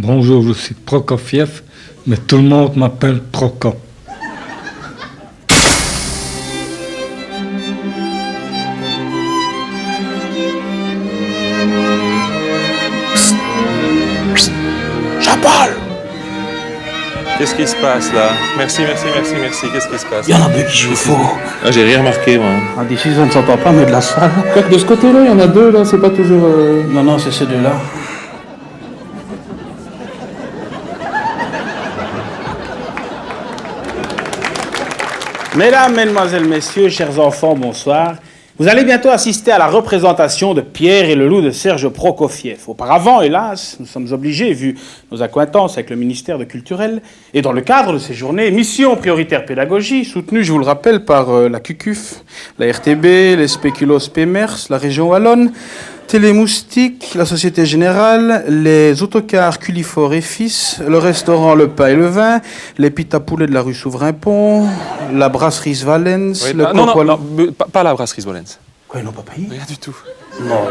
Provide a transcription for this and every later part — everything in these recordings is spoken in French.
Bonjour, je suis Prokofiev, mais tout le monde m'appelle Proko. Jean-Paul! Qu'est-ce qui se passe là? Merci. Qu'est-ce qui se passe? Il y en a deux qui jouent faux. Ah, j'ai rien remarqué, moi. Ah, d'ici, ça ne s'entend pas, mais de la salle. Quoique de ce côté-là, il y en a deux, là, c'est pas toujours... Non, c'est ces deux-là. Mesdames, Mesdemoiselles, Messieurs, chers enfants, bonsoir. Vous allez bientôt assister à la représentation de Pierre et le loup de Serge Prokofiev. Auparavant, hélas, nous sommes obligés, vu nos accointances avec le ministère de Culturel, et dans le cadre de ces journées, mission prioritaire pédagogie, soutenue, je vous le rappelle, par la CUCUF, la RTB, les Spéculos Pémers, la région Wallonne, Télémoustique, la Société Générale, les autocars Culifort et Fils, le restaurant Le Pain et le Vin, les pita poulets de la rue Souverain-Pont, la brasserie Svalens, Oui, le non, pas la brasserie Svalens. Quoi, ils n'ont pas payé? Rien du tout. Non,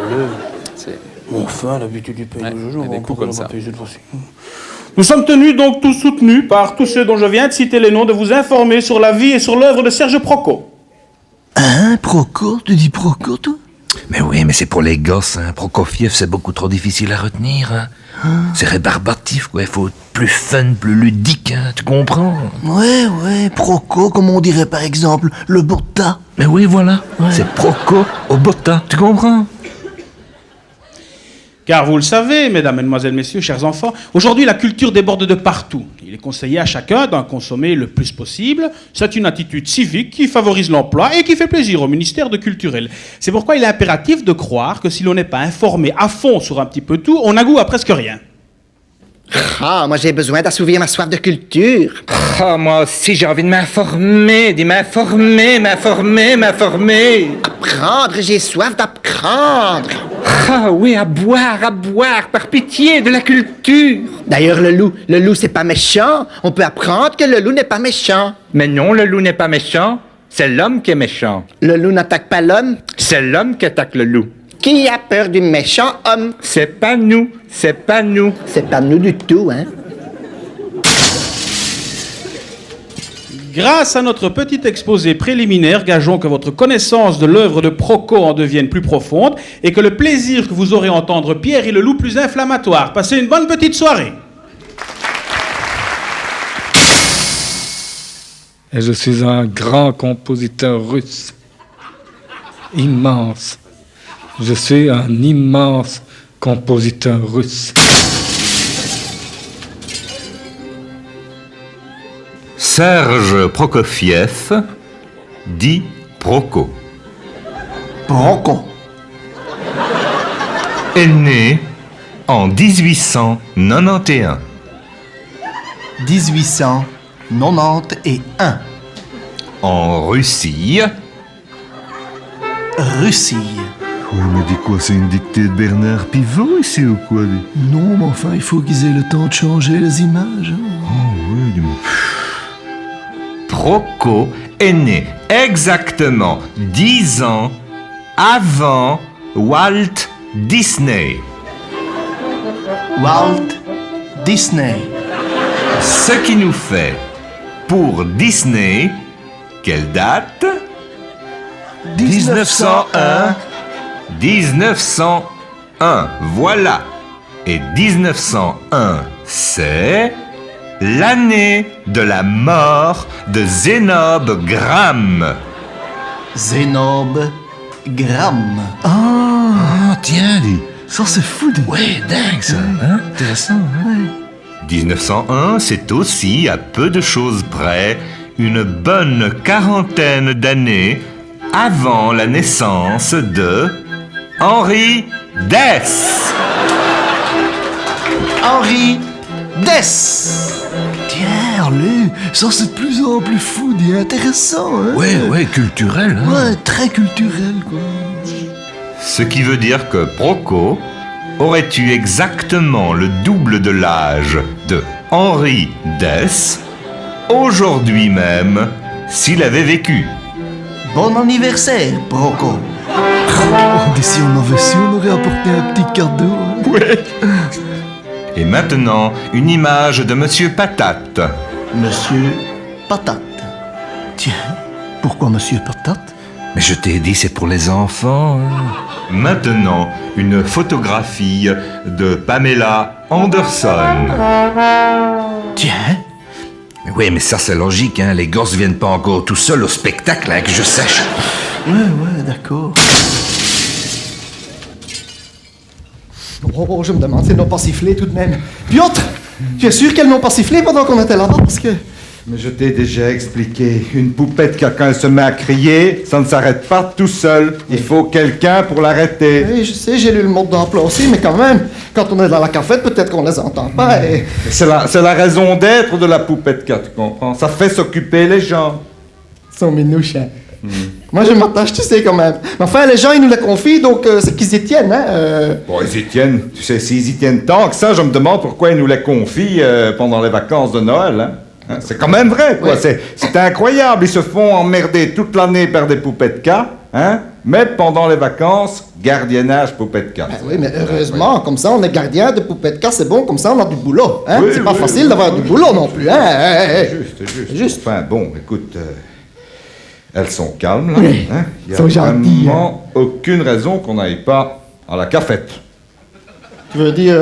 C'est... Mon fin, l'habitude du pays Ouais, de il y jour, a des coups comme ça. Nous sommes tenus donc tous soutenus par tous ceux dont je viens de citer les noms de vous informer sur la vie et sur l'œuvre de Serge Proko. Hein, Proko? Tu dis Proko, toi? Mais oui, mais c'est pour les gosses, hein. Prokofiev, c'est beaucoup trop difficile à retenir, hein. C'est rébarbatif, quoi. Il faut être plus fun, plus ludique, hein. Tu comprends? Ouais, Proko, comme on dirait par exemple le Botta. Mais oui, voilà. C'est Proko au Botta. Tu comprends? Car vous le savez, mesdames, mesdemoiselles, messieurs, chers enfants, aujourd'hui la culture déborde de partout. Il est conseillé à chacun d'en consommer le plus possible. C'est une attitude civique qui favorise l'emploi et qui fait plaisir au ministère de Culturel. C'est pourquoi il est impératif de croire que si l'on n'est pas informé à fond sur un petit peu tout, on n'a goût à presque rien. Ah, moi j'ai besoin d'assouvir ma soif de culture. Ah, moi aussi j'ai envie de m'informer, m'informer. Apprendre, j'ai soif d'apprendre. Ah oui, à boire, par pitié, de la culture. D'ailleurs, le loup c'est pas méchant. On peut apprendre que le loup n'est pas méchant. Mais non, le loup n'est pas méchant, c'est l'homme qui est méchant. Le loup n'attaque pas l'homme. C'est l'homme qui attaque le loup. Qui a peur du méchant homme? C'est pas nous. C'est pas nous du tout, hein. Grâce à notre petit exposé préliminaire, gageons que votre connaissance de l'œuvre de Proko en devienne plus profonde et que le plaisir que vous aurez à entendre Pierre et le loup plus inflammatoire. Passez une bonne petite soirée. Et je suis un grand compositeur russe. Immense. Je suis un immense compositeur russe. Serge Prokofiev, dit Proko, Proko. est né en 1891. 1891. En Russie. Russie. Oui, mais dis quoi, c'est une dictée de Bernard Pivot ici ou quoi? Non, mais enfin, il faut qu'ils aient le temps de changer les images. Oh, oui, dis-moi. Proko est né exactement 10 ans avant Walt Disney. Walt Disney. Ce qui nous fait, pour Disney, quelle date? 1901. 1901, voilà. Et 1901, c'est l'année de la mort de Zénobe Gramme. Zénobe Gramme. Ah, tiens, dis. Ça, c'est fou, dis. Ouais, dingue, ça. Hein? Intéressant, hein? 1901, c'est aussi, à peu de choses près, une bonne quarantaine d'années avant la naissance de Henri Dess. Henri Dess. Tiens, lui, ça, c'est de plus en plus fou, dis. Intéressant, hein? Ouais, culturel, hein? Ouais, très culturel, quoi. Ce qui veut dire que Proko aurait eu exactement le double de l'âge de Henri Dess, aujourd'hui même, s'il avait vécu. Bon anniversaire, Proko. Oh, d'ici on avait su, on aurait apporté un petit cadeau. Hein? Ouais. Et maintenant, une image de Monsieur Patate. Monsieur Patate. Tiens, pourquoi Monsieur Patate? Mais je t'ai dit, c'est pour les enfants. Hein. Maintenant, une photographie de Pamela Anderson. Tiens. Mais oui, mais ça c'est logique, hein. Les gosses viennent pas encore tout seuls au spectacle, hein, que je sache. Ouais, d'accord. Oh, je me demande si elles n'ont pas sifflé tout de même. Piotr, tu es sûr qu'elles n'ont pas sifflé pendant qu'on était là-bas? Parce que... Mais je t'ai déjà expliqué, une poupette quand elle se met à crier, ça ne s'arrête pas tout seul. Il faut quelqu'un pour l'arrêter. Oui, je sais, j'ai lu le mode d'emploi aussi, mais quand même, quand on est dans la cafette, peut-être qu'on les entend pas et... C'est la raison d'être de la poupette cat, tu comprends? Ça fait s'occuper les gens. Ils sont minouches, hein. Moi, je m'attache, tu sais, quand même. Mais enfin, les gens, ils nous les confient, donc c'est qu'ils y tiennent, hein. Bon, ils y tiennent. Tu sais, s'ils y tiennent tant que ça, je me demande pourquoi ils nous les confient pendant les vacances de Noël, hein. C'est quand même vrai, quoi. Oui. C'est incroyable. Ils se font emmerder toute l'année par des poupettes cas, hein. Mais pendant les vacances, gardiennage poupette cas. Ben oui, mais heureusement, comme ça, on est gardien de poupette car c'est bon, comme ça, on a du boulot, hein. Oui, C'est pas oui, facile oui, d'avoir du boulot non plus, hein. Juste. Juste. Enfin, bon, écoute, elles sont calmes, là. Oui, Hein? Il elles sont n'y a gentilles, vraiment aucune raison qu'on n'aille pas à la cafette. Tu veux dire...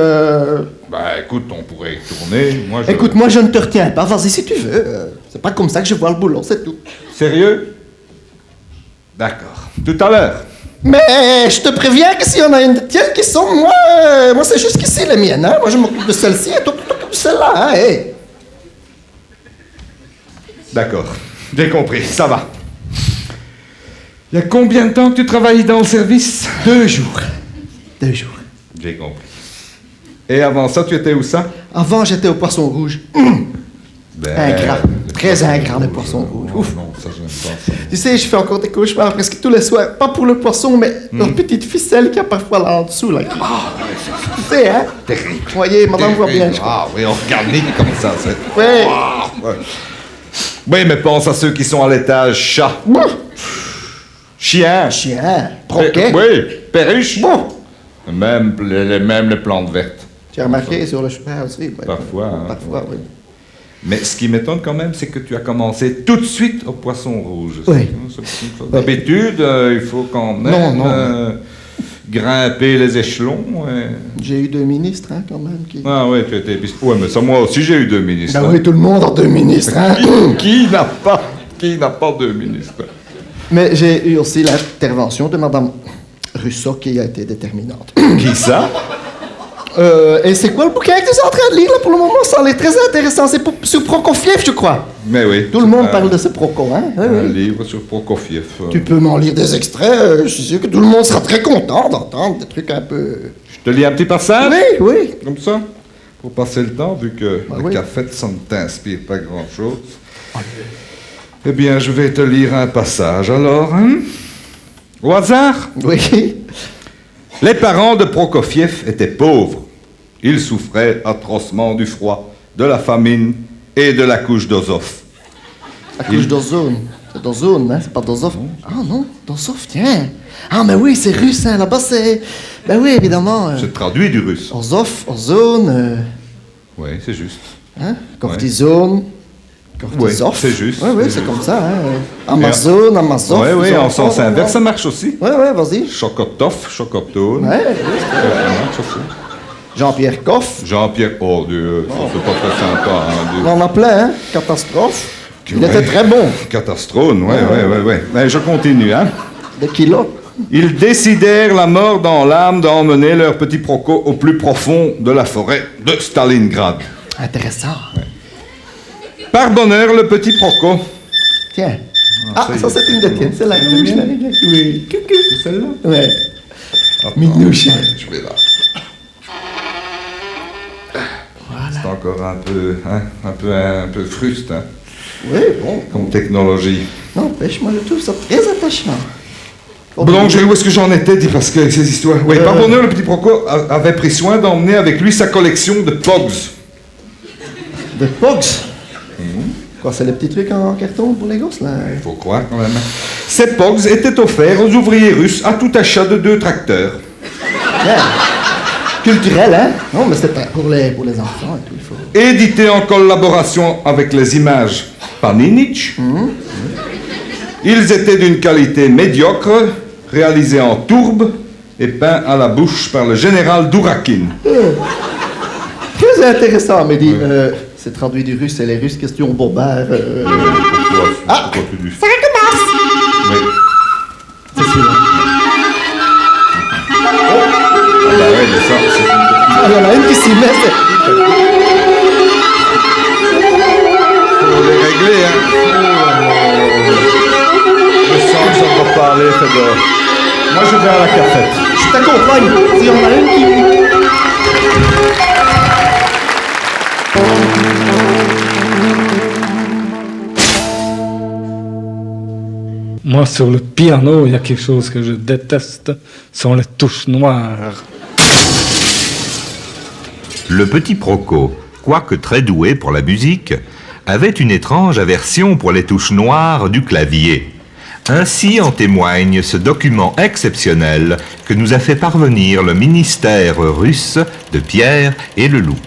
Bah, écoute, on pourrait y tourner. Moi, je... Écoute, moi, je ne te retiens pas, vas-y si tu veux. C'est pas comme ça que je vois le boulot, c'est tout. Sérieux? D'accord. Tout à l'heure. Mais je te préviens que s'il y en a une de tiennes qui sont, moi c'est jusqu'ici les miennes, hein. Moi, je m'occupe de celle-ci et toi, tu t'occupes de celle-là, hein, hey. D'accord. J'ai compris, ça va. Il y a combien de temps que tu travailles dans le service? 2 jours. 2 jours. J'ai compris. Et avant ça, tu étais où ça? Avant, j'étais au Poisson Rouge. Ingrat. Très ingrat, le Poisson Rouge. Ouf. Non, ça, je n'aime pas ça. Tu sais, je fais encore des cauchemars presque tous les soirs. Pas pour le poisson, mais leur petite ficelle qu'il y a parfois là en dessous, là. Tu sais, hein? Terrible. Voyez, madame voit bien, je crois. Ah oui, organique comme ça, c'est... Ouais. Ah, ouais. Oui, mais pense à ceux qui sont à l'étage chat. Chien. Chien. Broquet. Oui, perruche. Bon. Même les plantes vertes. J'ai remarqué sur le chemin aussi. Ouais. Parfois, hein. Parfois, oui. Mais ce qui m'étonne quand même, c'est que tu as commencé tout de suite au Poisson Rouge. Oui. D'habitude, il faut quand même grimper les échelons. J'ai eu 2 ministres, hein, quand même. Ah oui, tu étais... Ouais, mais ça, moi aussi, j'ai eu 2 ministres. Ben oui, tout le monde a 2 ministres, hein. Qui n'a pas 2 ministres? Mais j'ai eu aussi l'intervention de madame Rousseau qui a été déterminante. Qui ça? Et c'est quoi le bouquin que tu es en train de lire, là, pour le moment? Ça a l'air très intéressant. C'est sur Prokofiev, je crois. Mais oui. Tout le monde parle de ce Proko, hein? Oui, Un oui. livre sur Prokofiev. Tu peux m'en lire des extraits. Je suis sûr que tout le monde sera très content d'entendre des trucs un peu... Je te lis un petit passage? Oui, oui. Comme ça? Pour passer le temps, vu que Bah la oui. cafette, ça ne t'inspire pas grand-chose. Eh bien, je vais te lire un passage, alors, hein? Au hasard? Oui. Les parents de Prokofiev étaient pauvres. Ils souffraient atrocement du froid, de la famine et de la couche d'Ozov. La couche d'ozone. C'est d'ozone, hein? C'est pas d'Ozov. Ah non, d'Ozov, tiens. Ah, mais oui, c'est russe, hein? Là-bas, c'est... Ben oui, évidemment. Je traduis du russe. Ozov, ozone, Oui, c'est juste. hein? Cortisone. Cortisov. Oui, c'est juste. Oui, oui, C'est c'est juste. comme ça, hein? Amazon, Amazon. Oui, oui, en sens inverse, ça marche aussi. Oui, oui, vas-y. Chocotov, Chocotone. Ouais, oui, Ça marche aussi. Jean-Pierre Coff. Jean-Pierre, oh Dieu, ça c'est pas très sympa. Hein, On en a plein, hein? Catastrophe. Il était très bon. Catastrophone, ouais. Mais je continue, hein. Des kilos. Ils décidèrent, la mort dans l'âme, d'emmener leur petit Proko au plus profond de la forêt de Stalingrad. Intéressant. Par bonheur, le petit Proko. Tiens. Ah, ça y ça est. c'est une de tiennes, c'est la minouche. Oui. Coucou. C'est celle-là? Ouais. Attends, Minouche. je vais là. C'est encore un peu fruste, hein, Oui, bon. comme technologie. N'empêche, moi je trouve ça très attachant. Bon, donc, où est-ce que j'en étais, dit, parce que avec ces histoires... Oui, par bonheur, le petit Proko avait pris soin d'emmener avec lui sa collection de Pogs. De Pogs. Quoi, c'est les petits trucs en carton pour les gosses, là? Il faut croire, quand même. Ces Pogs étaient offerts aux ouvriers russes à tout achat de 2 tracteurs. Tiens. culturel, hein? Non, mais c'était pour les enfants et tout, il faut... Édité en collaboration avec les images Paninic. Ils étaient d'une qualité médiocre, réalisés en tourbe et peints à la bouche par le général Dourakine. Très intéressant, Mehdi. C'est traduit du russe, et les Russes, question Bobard. Ah! Ça recommence! Oui. C'est sûr. Ah bah ouais, mais ça, c'est... Ah, il y en a une qui s'y met, c'est... Faut les régler, hein. Je sens que ça va parler, Fedor. Moi, je vais à la cafette. Je t'accompagne. S'il y en a une qui... Moi, sur le piano, il y a quelque chose que je déteste, sont les touches noires. Le petit Proco, quoique très doué pour la musique, avait une étrange aversion pour les touches noires du clavier. Ainsi en témoigne ce document exceptionnel que nous a fait parvenir le ministère russe de Pierre et le Loup.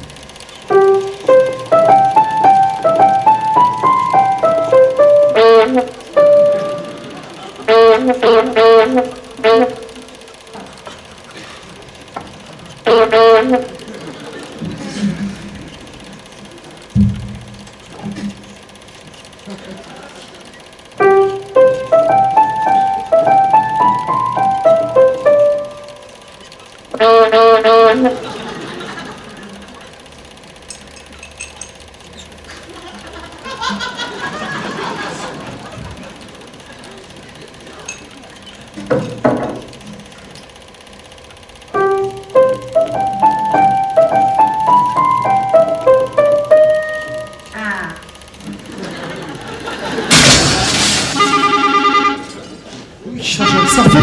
Ça fait...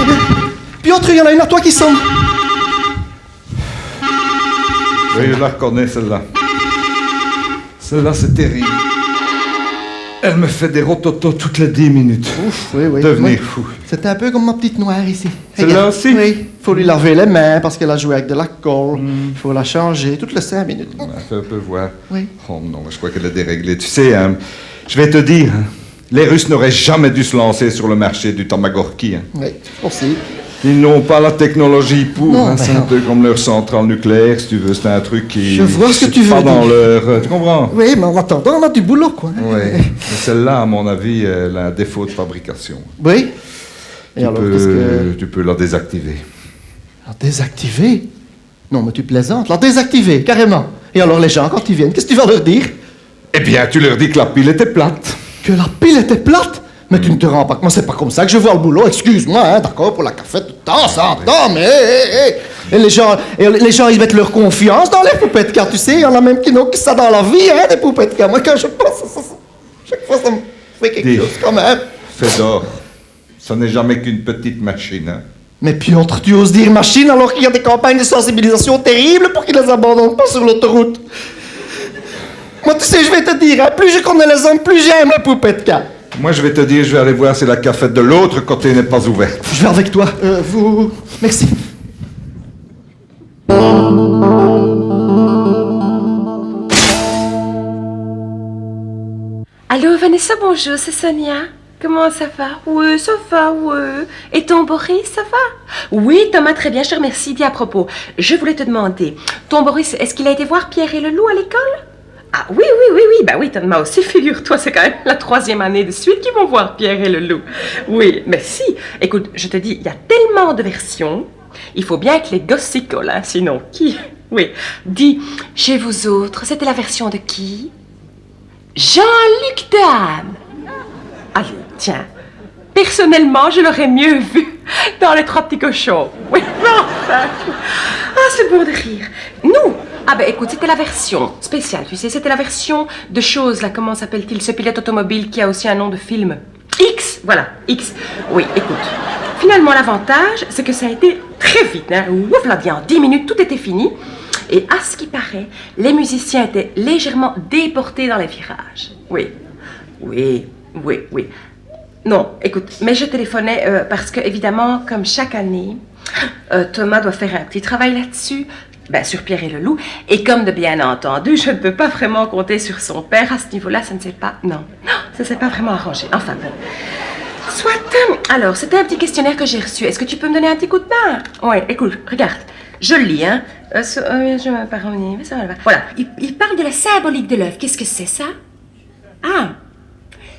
Piotr, il y en a une à toi qui sonne. Oui, je la reconnais, celle-là. Celle-là, c'est terrible. Elle me fait des rototos toutes les 10 minutes. Ouf, oui. Devenir Oui. fou. C'était un peu comme ma petite noire ici. Celle-là Regarde. aussi? Oui. Il faut lui laver les mains parce qu'elle a joué avec de la colle. Il faut la changer toutes les 5 minutes. Fais un peu voir. Oui. Oh non, je crois qu'elle est déréglée. Tu sais, hein, je vais te dire, hein, les Russes n'auraient jamais dû se lancer sur le marché du Tamagorki. Hein. Oui, c'est possible. Ils n'ont pas la technologie pour. Non, Hein, mais c'est un non. peu comme leur centrale nucléaire, si tu veux. C'est un truc qui... Je vois ce que tu c'est veux pas dans dire. leur... tu comprends? Oui, mais en attendant, on a du boulot, quoi. Oui. Mais celle-là, à mon avis, elle a un défaut de fabrication. Oui. Et alors, qu'est-ce que... Tu peux la désactiver. La désactiver? Non, mais tu plaisantes. La désactiver, carrément. Et alors, les gens, quand ils viennent, qu'est-ce que tu vas leur dire? Eh bien, tu leur dis que la pile était plate. Que la pile était plate? Mais tu ne te rends pas compte, c'est pas comme ça que je vois le boulot, excuse-moi, hein, d'accord, pour la cafette, tout le temps, ça entend, mais Et les gens, ils mettent leur confiance dans les poupées de car, tu sais, il y en a même qui n'ont que ça dans la vie, hein, des poupées de car. Moi, quand je pense à ça, chaque fois, ça me fait quelque chose, quand même. Fedor, ça n'est jamais qu'une petite machine, hein. Mais Piotr, tu oses dire machine alors qu'il y a des campagnes de sensibilisation terribles pour qu'ils les abandonnent pas sur l'autoroute. Moi, tu sais, je vais te dire, hein, plus je connais les hommes, plus j'aime les poupées de car. Moi, je vais te dire, je vais aller voir si la cafette de l'autre côté n'est pas ouverte. Je vais avec toi. Vous... Merci. Allô, Vanessa, bonjour, c'est Sonia. Comment ça va? Oui, ça va, oui. Et ton Boris, ça va? Oui, Thomas, très bien, je te remercie. Dis à propos, je voulais te demander, ton Boris, est-ce qu'il a été voir Pierre et le Loup à l'école? Ah oui, bah oui, Thomas aussi, figure-toi, c'est quand même la 3e année de suite qu'ils vont voir Pierre et le Loup. Oui, mais si, écoute, je te dis, il y a tellement de versions, il faut bien que les gosses s'y collent, hein, sinon qui? Oui, dis, chez vous autres, c'était la version de qui? Jean-Luc Dehaene. Allez, tiens, personnellement, je l'aurais mieux vu dans Les Trois Petits Cochons. Oui, enfin. Ah, c'est beau de rire. Nous, ah ben écoute, c'était la version spéciale, tu sais, c'était la version de choses, là, comment s'appelle-t-il, ce pilote automobile qui a aussi un nom de film? X, voilà, X. Oui, écoute, finalement, l'avantage, c'est que ça a été très vite, hein. Ouf, là, bien, en 10 minutes, tout était fini. Et à ce qui paraît, les musiciens étaient légèrement déportés dans les virages. Oui. Non, écoute, mais je téléphonais parce que, évidemment, comme chaque année, Thomas doit faire un petit travail là-dessus. Ben, sur Pierre et le loup. Et comme de bien entendu, je ne peux pas vraiment compter sur son père à ce niveau-là, ça ne s'est pas... Non, ça ne s'est pas vraiment arrangé. Enfin bon. Soit. Alors, c'était un petit questionnaire que j'ai reçu. Est-ce que tu peux me donner un petit coup de main? Oui, écoute, regarde. Je le lis, hein. Je ne vais pas revenir, mais ça va. Voilà. Il parle de la symbolique de l'œuvre. Qu'est-ce que c'est, ça? Ah,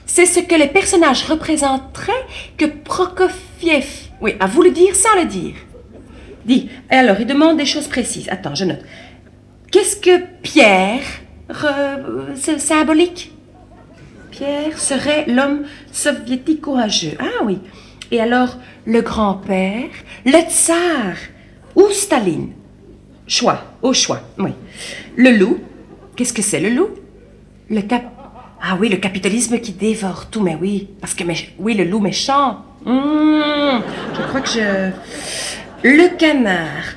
c'est ce que les personnages représenteraient que Prokofiev, oui, a voulu dire sans le dire. Dis. Et alors, il demande des choses précises. Attends, je note. Qu'est-ce que Pierre symbolique? Pierre serait l'homme soviétique courageux. Ah oui. Et alors, le grand-père, le tsar ou Staline? Choix, au choix, oui. Le loup, qu'est-ce que c'est le loup? Ah oui, le capitalisme qui dévore tout, mais oui. Parce que, oui, le loup méchant. Je crois que Le canard.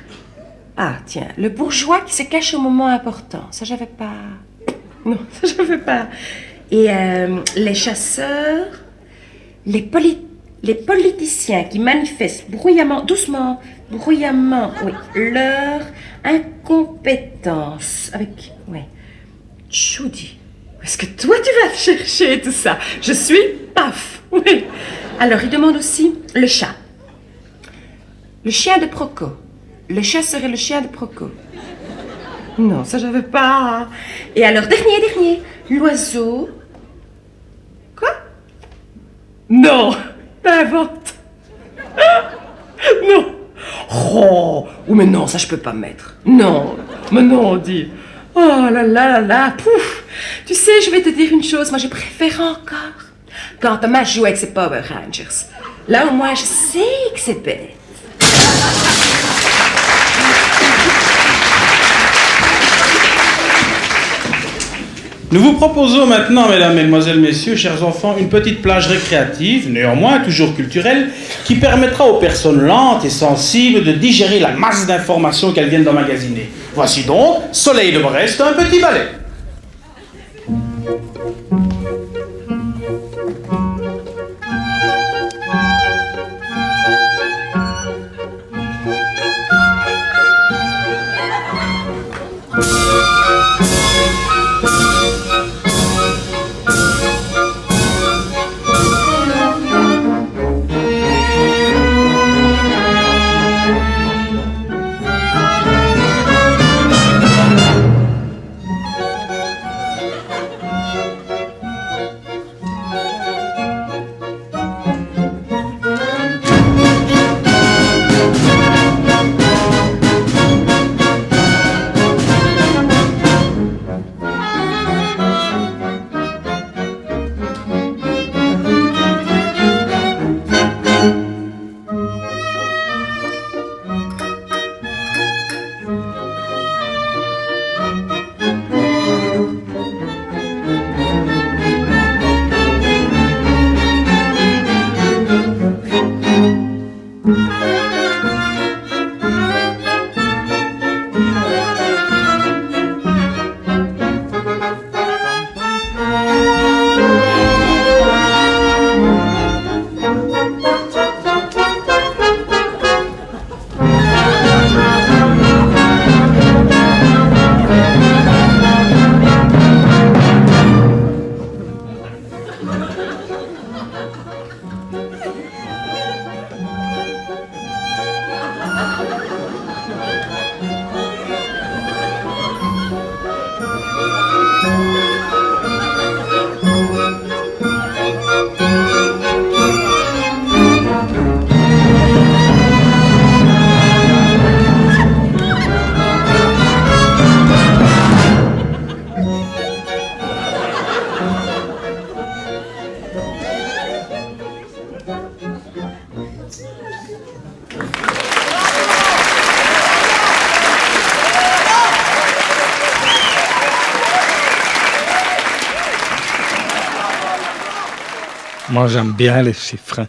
Ah, tiens, le bourgeois qui se cache au moment important. Ça, j'avais pas... Non, ça, j'avais pas... Et les chasseurs, les politiciens qui manifestent doucement, bruyamment, oui, leur incompétence. Oui. Choudi. Est-ce que toi, tu vas chercher tout ça? Je suis paf. Oui. Alors, il demande aussi le chat. Le chien de Proco. Le chat serait le chien de Proco. Non, ça, j'avais pas. Et alors, dernier. L'oiseau. Quoi? Non, t'inventes. Non. Oh, mais non, ça, je peux pas mettre. Non, mais non, dis. Oh là, pouf. Tu sais, je vais te dire une chose, moi, je préfère encore quand Thomas joue avec ses Power Rangers. Là, au moins, je sais que c'est bête. Nous vous proposons maintenant, mesdames, mesdemoiselles, messieurs, chers enfants, une petite plage récréative, néanmoins toujours culturelle, qui permettra aux personnes lentes et sensibles de digérer la masse d'informations qu'elles viennent d'emmagasiner. Voici donc Soleil de Brest, un petit ballet. Moi, j'aime bien les chiffres.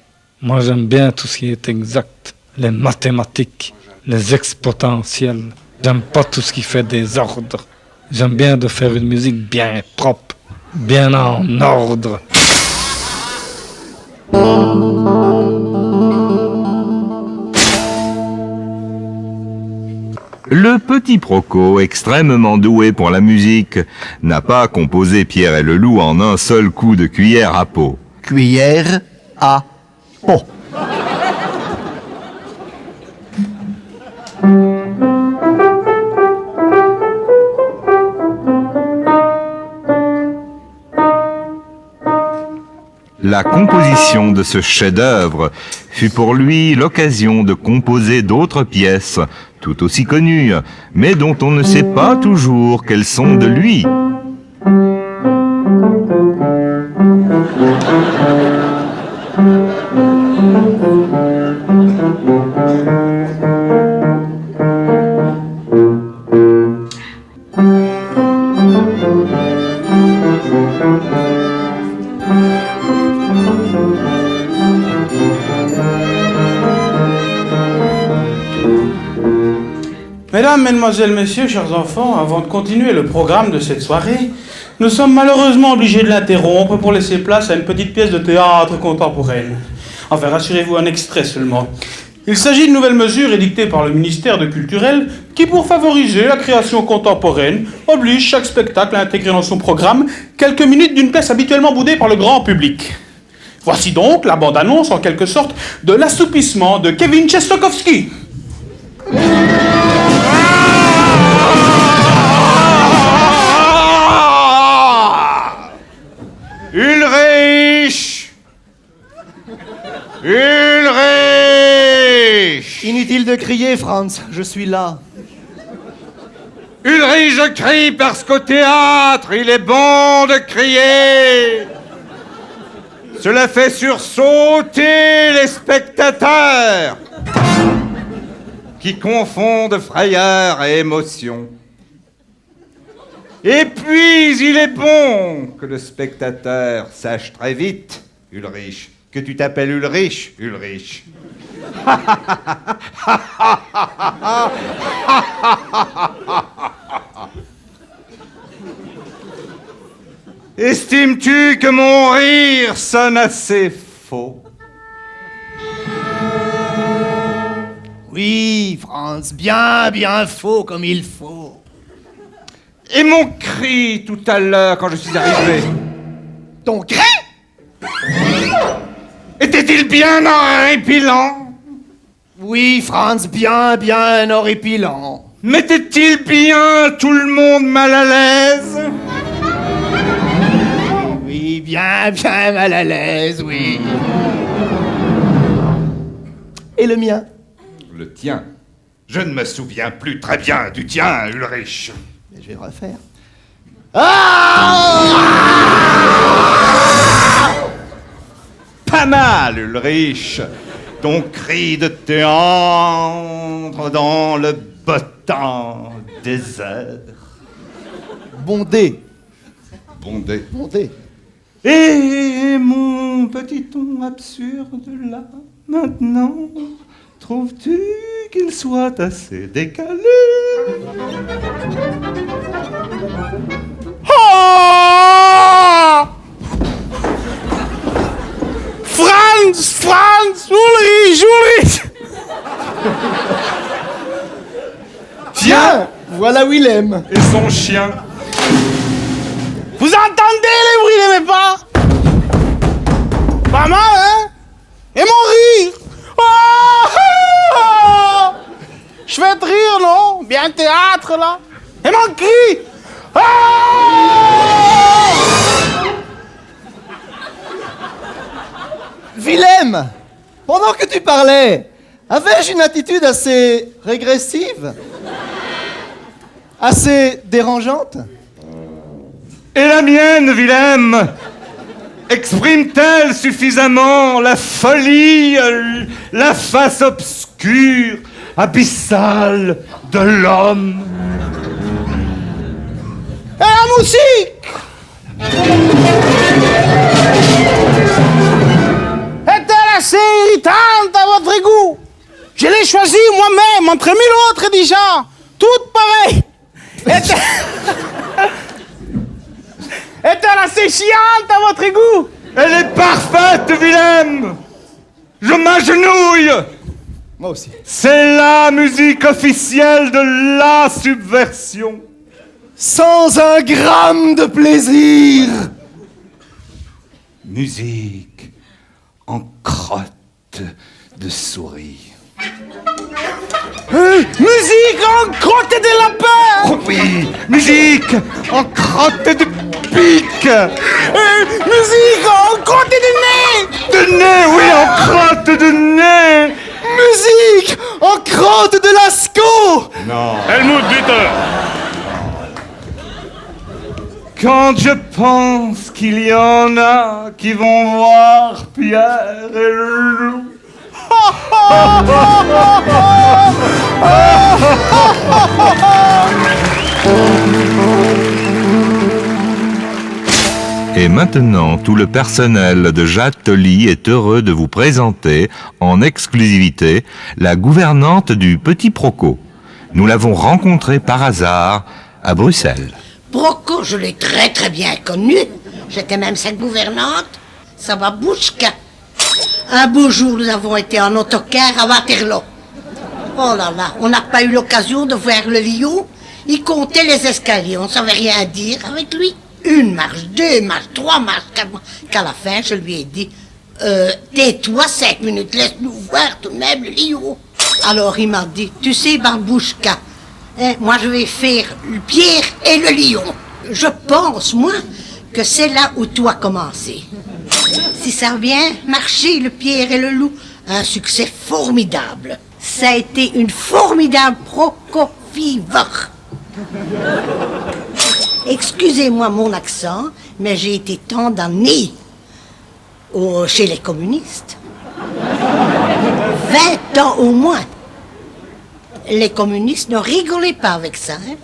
Moi, j'aime bien tout ce qui est exact. Les mathématiques, les exponentielles. J'aime pas tout ce qui fait des ordres. J'aime bien de faire une musique bien propre, bien en ordre. Le petit Proco, extrêmement doué pour la musique, n'a pas composé Pierre et le Loup en un seul coup de cuillère à peau. Cuillère à peau. La composition de ce chef-d'œuvre fut pour lui l'occasion de composer d'autres pièces, tout aussi connues, mais dont on ne sait pas toujours qu'elles sont de lui. Mesdames, Mesdemoiselles, Messieurs, chers enfants, avant de continuer le programme de cette soirée, nous sommes malheureusement obligés de l'interrompre pour laisser place à une petite pièce de théâtre contemporaine. Enfin, rassurez-vous, un extrait seulement. Il s'agit de nouvelles mesures édictées par le ministère de Culturel qui, pour favoriser la création contemporaine, obligent chaque spectacle à intégrer dans son programme quelques minutes d'une pièce habituellement boudée par le grand public. Voici donc la bande-annonce, en quelque sorte, de l'assoupissement de Kevin Tchaikovsky. Ulrich! Ulrich! Inutile de crier, Franz, je suis là. Ulrich, je crie parce qu'au théâtre, il est bon de crier. Cela fait sursauter les spectateurs qui confondent frayeur et émotion. Et puis, il est bon que le spectateur sache très vite, Ulrich, que tu t'appelles Ulrich, Ulrich. Estimes-tu que mon rire sonne assez faux? Oui, Franz, bien faux comme il faut. Et mon cri tout à l'heure quand je suis arrivé? Ton cri? Était-il bien horripilant? Oui, Franz, bien horripilant. Mettait-il bien tout le monde mal à l'aise? Oui, bien mal à l'aise, oui. Et le mien? Le tien? Je ne me souviens plus très bien du tien, Ulrich. Je vais refaire. Ah! Pas mal, Ulrich. Ton cri de théâtre dans le bottant désert. Bondé. Bondé. Bondé. Et mon petit ton absurde là, maintenant, trouves-tu qu'il soit assez décalé? Oh! Franz, Ulrich! Tiens, voilà Willem. Et son chien. Vous entendez les bruits de mes pas? Pas mal, hein? Et mon rire? Oh! Je vais te rire, non? Bien théâtre, là. Et mon cri? Oh! Willem, pendant que tu parlais, avais-je une attitude assez régressive? Assez dérangeante? Et la mienne, Willem, exprime-t-elle suffisamment la folie, la face obscure, abyssale de l'homme? Et la musique? Est-elle assez irritante à votre goût? Je l'ai choisie moi-même, entre 1000 autres déjà, toutes pareilles. Est-elle assez chiante à votre goût? Elle est parfaite, Willem! Je m'agenouille! Moi aussi. C'est la musique officielle de la subversion. Sans un gramme de plaisir. Musique en crotte de souris. Musique en crotte de lapin. Oh oui, musique en crotte de pique. Musique en crotte de nez. De nez, oui, en crotte de nez. Musique en crotte de lascaux. Non. Helmut, buteur. Quand je pense qu'il y en a qui vont voir Pierre et le loup. Et maintenant, tout le personnel de Jateli est heureux de vous présenter, en exclusivité, la gouvernante du Petit Proco. Nous l'avons rencontrée par hasard à Bruxelles. Proco, je l'ai très très bien connue. J'étais même sa gouvernante. Ça va Bouchka. Un beau jour, nous avons été en autocar à Waterloo. Oh là là, on n'a pas eu l'occasion de voir le lion. Il comptait les escaliers, on ne savait rien dire avec lui. Une marche, deux marches, trois marches, qu'à la fin, je lui ai dit tais-toi 5 minutes, laisse-nous voir tout de même le lion. Alors il m'a dit, tu sais, Barbouchka, moi je vais faire le Pierre et le lion. Je pense, moi, que c'est là où tout a commencé. Si ça a bien marché, le Pierre et le loup, un succès formidable. Ça a été une formidable Prokofiev. Excusez-moi mon accent, mais j'ai été tant d'années chez les communistes. 20 ans au moins. Les communistes ne rigolaient pas avec ça. Hein.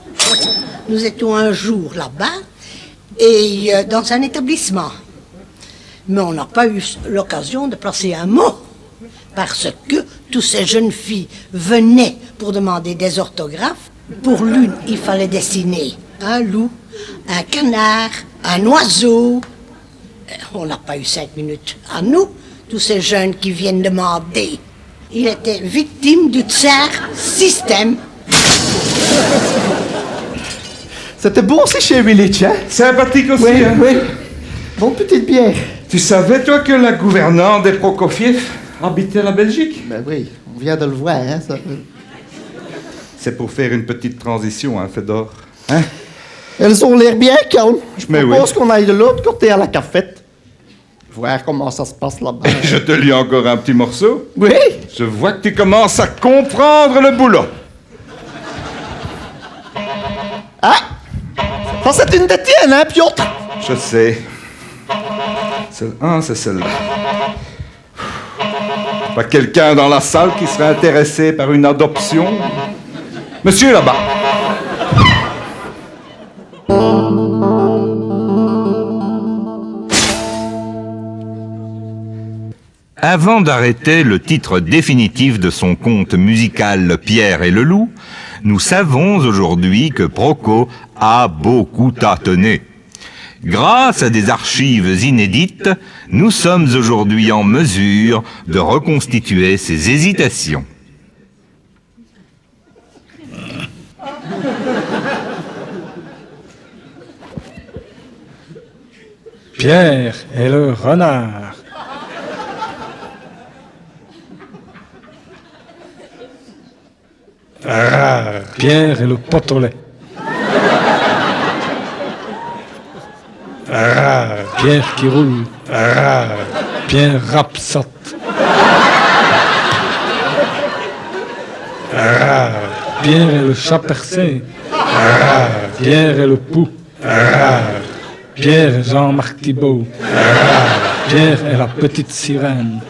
Nous étions un jour là-bas, et dans un établissement. Mais on n'a pas eu l'occasion de placer un mot, parce que toutes ces jeunes filles venaient pour demander des orthographes. Pour l'une, il fallait dessiner un loup, un canard, un oiseau. On n'a pas eu 5 minutes à nous, tous ces jeunes qui viennent demander. Il était victime du tsar système. C'était bon aussi chez Village, hein? Sympathique aussi, Oui, hein? oui. Bon, petite bière. Tu savais, toi, que la gouvernante des Prokofiev habitait la Belgique? Ben oui, on vient de le voir, hein, ça. C'est pour faire une petite transition, hein, Fedor? Hein? Elles ont l'air bien calmes. Je Mais propose qu'on aille de l'autre côté à la cafette. Voir comment ça se passe là-bas. Je te lis encore un petit morceau. Oui? Je vois que tu commences à comprendre le boulot. Ah! Ça, c'est une des tiennes, hein, Piotr? Je sais. C'est celle-là. Pas quelqu'un dans la salle qui serait intéressé par une adoption? Monsieur là-bas. Avant d'arrêter le titre définitif de son conte musical Pierre et le loup, nous savons aujourd'hui que Proco a beaucoup tâtonné. Grâce à des archives inédites, nous sommes aujourd'hui en mesure de reconstituer ses hésitations. Pierre et le renard. Pierre et le pot au lait. Pierre qui roule. Pierre rapsote. Pierre et le chat percé. Pierre et le pou. Pierre et Jean-Marc Thibault. Pierre et la petite sirène.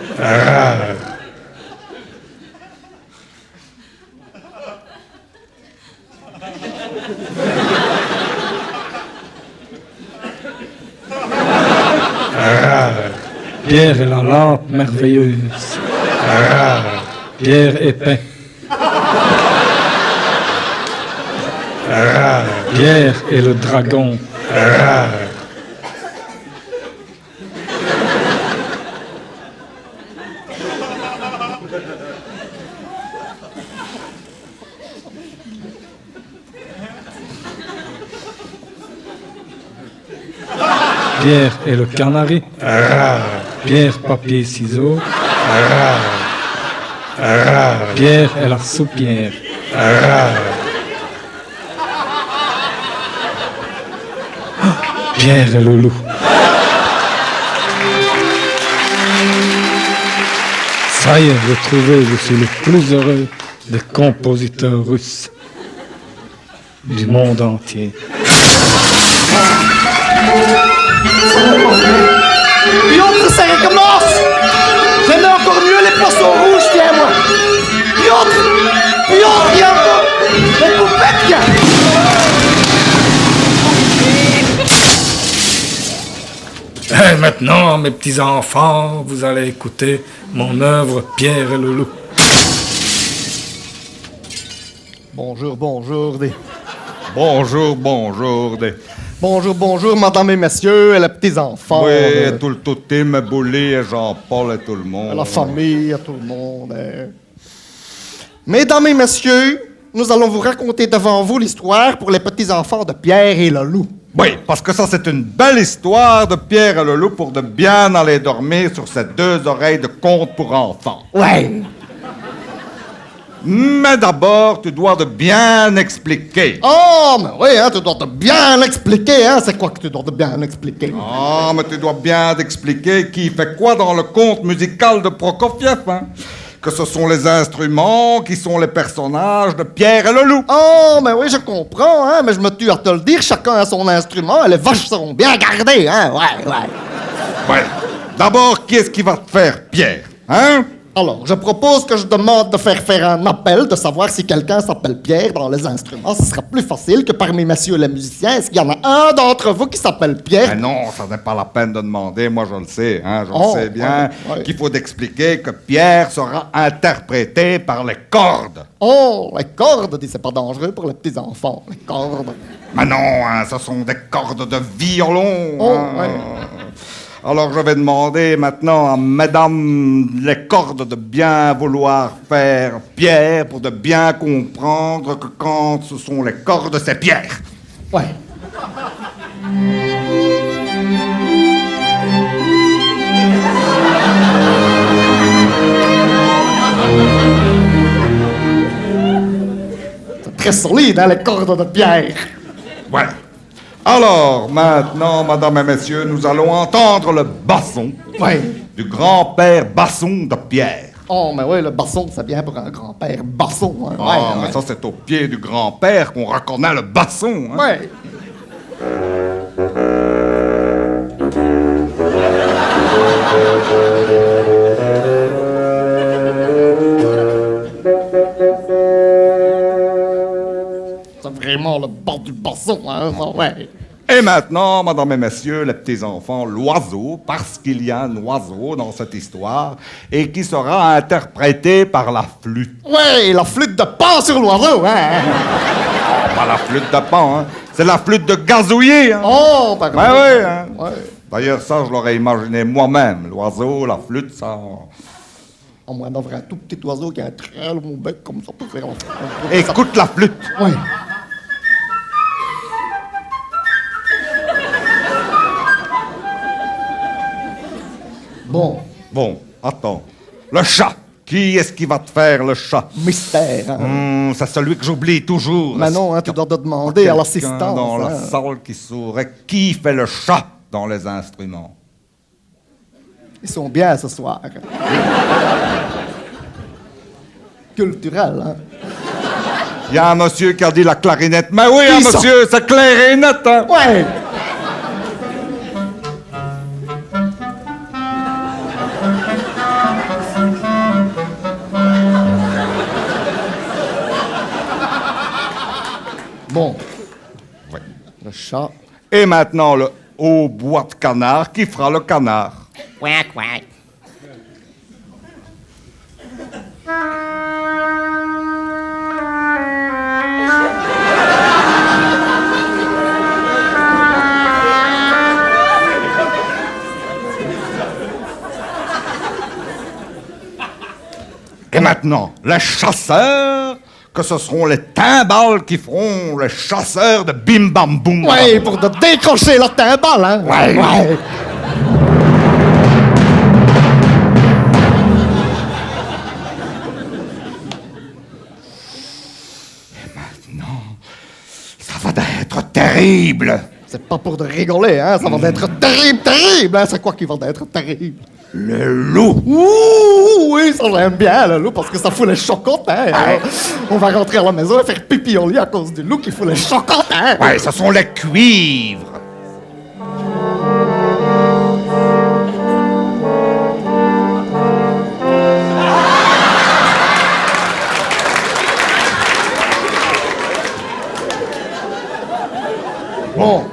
Pierre et la lampe merveilleuse. Pierre épais. Pierre et le dragon. Pierre et le canari. Pierre, papier, ciseaux. Pierre et la soupière. Pierre et le loup. Ça y est, j'ai trouvé, je suis le plus heureux des compositeurs russes du monde entier. Piotr, ça recommence! J'aime encore mieux les poissons rouges, tiens-moi! Piotr! Piotr, il y a encore les poupettes, tiens! Et maintenant, mes petits-enfants, vous allez écouter mon œuvre Pierre et le loup. Bonjour, bonjour, des... Bonjour, bonjour. Bonjour, bonjour, madame et messieurs, et les petits-enfants. Oui, tout le team, Bouli et Jean-Paul et tout le monde. La famille, à tout le monde. Mesdames et messieurs, nous allons vous raconter devant vous l'histoire pour les petits-enfants de Pierre et le loup. Oui, parce que ça, c'est une belle histoire de Pierre et le loup pour de bien aller dormir sur ces deux oreilles de conte pour enfants. Ouais. Mais d'abord, tu dois de bien expliquer. Oh, mais oui, hein, tu dois te bien expliquer, hein. C'est quoi que tu dois te bien expliquer? Ah, mais tu dois bien t'expliquer qui fait quoi dans le conte musical de Prokofiev, hein? Que ce sont les instruments qui sont les personnages de Pierre et le loup. Oh, mais oui, je comprends, hein, mais je me tue à te le dire, chacun a son instrument et les vaches seront bien gardées, hein, ouais. Ouais. D'abord, qui est-ce qui va te faire Pierre, hein? Alors, je propose que je demande de faire un appel, de savoir si quelqu'un s'appelle Pierre dans les instruments. Ce sera plus facile que parmi messieurs les musiciens. Est-ce qu'il y en a un d'entre vous qui s'appelle Pierre? Mais non, ça n'est pas la peine de demander, moi je le sais, hein, je le sais bien, qu'il faut d'expliquer que Pierre sera interprété par les cordes. Oh, les cordes, c'est pas dangereux pour les petits-enfants, les cordes. Mais non, hein, ce sont des cordes de violon. Oh, hein. ouais. Alors je vais demander maintenant à mesdames les cordes de bien vouloir faire Pierre pour de bien comprendre que quand ce sont les cordes, c'est Pierre. Ouais. C'est très solide, hein, les cordes de Pierre. Ouais. Alors, maintenant, mesdames et messieurs, nous allons entendre le basson du grand-père basson de Pierre. Oh, mais oui, le basson, c'est bien pour un grand-père basson. Hein. Ah, mais ça, c'est au pied du grand-père qu'on reconnaît le basson. Hein. Ouais. C'est vraiment le bas du basson, hein, ouais. Et maintenant, mesdames et messieurs, les petits-enfants, l'oiseau, parce qu'il y a un oiseau dans cette histoire, et qui sera interprété par la flûte. Ouais, la flûte de Pan sur l'oiseau, hein. Pas la flûte de Pan, hein. C'est la flûte de gazouiller, hein. Oh, par contre. Ouais, hein. Ouais. D'ailleurs, ça, je l'aurais imaginé moi-même. L'oiseau, la flûte, ça... Oh, moi, d'avoir un tout petit oiseau qui a un très long bec comme ça pour faire... Écoute la flûte. Ouais. Bon, attends. Le chat. Qui est-ce qui va te faire le chat? Mystère. Hein? C'est celui que j'oublie toujours. Mais non, hein, tu dois te demander à l'assistance. Dans la hein. salle qui saurait qui fait le chat dans les instruments. Ils sont bien ce soir. Culturel, hein? Il y a un monsieur qui a dit la clarinette. Mais oui, Qui un ça? monsieur, c'est clair et net, hein? Ouais! Bon. Ouais. Le chat. Et maintenant, le hautbois de canard qui fera le canard. Quack, quack. Et maintenant, les chasseurs que ce seront les timbales qui feront les chasseurs de bim bam boum. Ouais, pour te décrocher la timbale, hein? Ouais. Ouais. Ça va être terrible. C'est pas pour de rigoler, hein? Ça va être terrible, terrible, hein? C'est quoi qui va être terrible? Le loup. Ouh, oui, ça j'aime bien, le loup, parce que ça fout les chocottes, hein? Alors, on va rentrer à la maison et faire pipi au lit à cause du loup qui fout les chocottes, hein? Ouais, ce sont les cuivres. Bon.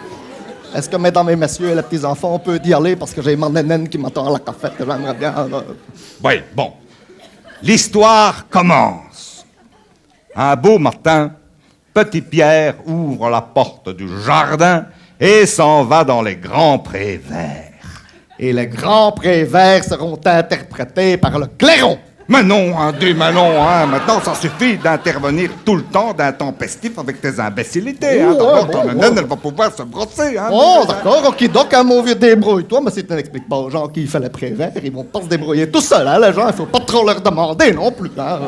Est-ce que, mesdames et messieurs et les petits-enfants, on peut y aller parce que j'ai mon nénène qui m'attend à la cafette, j'aimerais bien... Oui, bon. L'histoire commence. Un beau matin, Petit Pierre ouvre la porte du jardin et s'en va dans les grands prés verts. Et les grands prés verts seront interprétés par le clairon. Mais non, maintenant ça suffit d'intervenir tout le temps d'intempestif avec tes imbécilités. Hein. D'abord, ton nénène, elle va pouvoir se brosser. Hein. Oh, d'accord, ok, donc, hein, mon vieux, débrouille-toi, mais si tu n'expliques pas aux gens qui fait les prés verts, ils vont pas se débrouiller tout seuls, hein, les gens, il faut pas trop leur demander non plus, hein.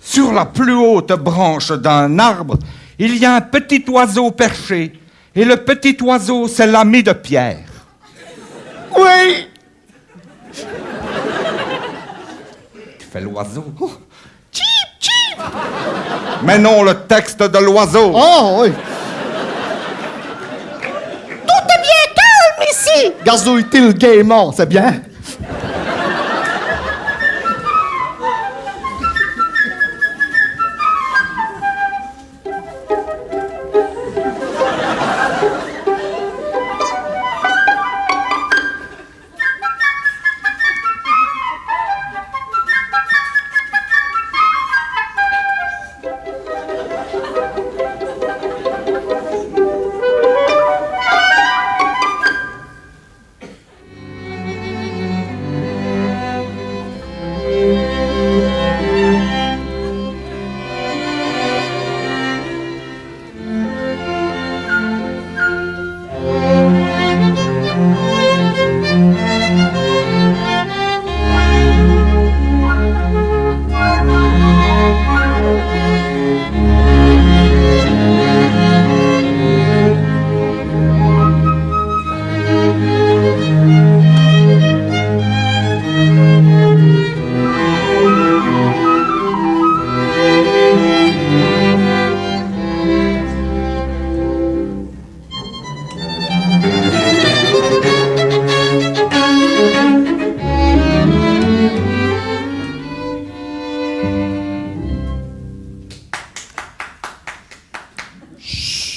Sur la plus haute branche d'un arbre, il y a un petit oiseau perché. Et le petit oiseau, c'est l'ami de Pierre. Oui! Tu fais l'oiseau. Chip, chip! Mais non, le texte de l'oiseau. Oh, oui! Tout est bien calme ici. Gazouille-t-il gaiement, c'est bien?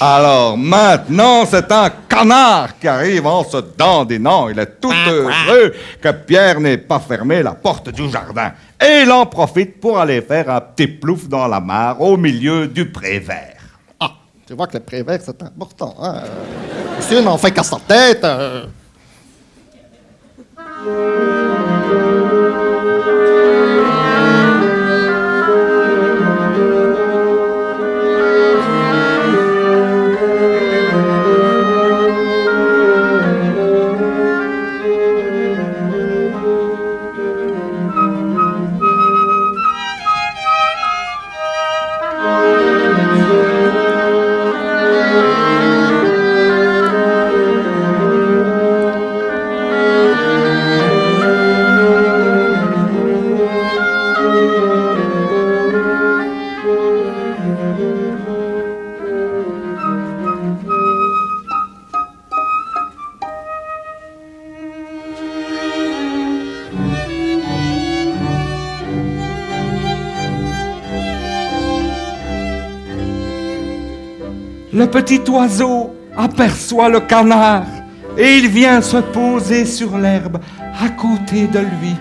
Alors maintenant, c'est un canard qui arrive en se dandinant. Il est tout heureux que Pierre n'ait pas fermé la porte du jardin. Et il en profite pour aller faire un petit plouf dans la mare au milieu du pré vert. Ah, tu vois que le pré vert, c'est important, hein? Monsieur n'en fait qu'à sa tête. le petit oiseau aperçoit le canard et il vient se poser sur l'herbe à côté de lui.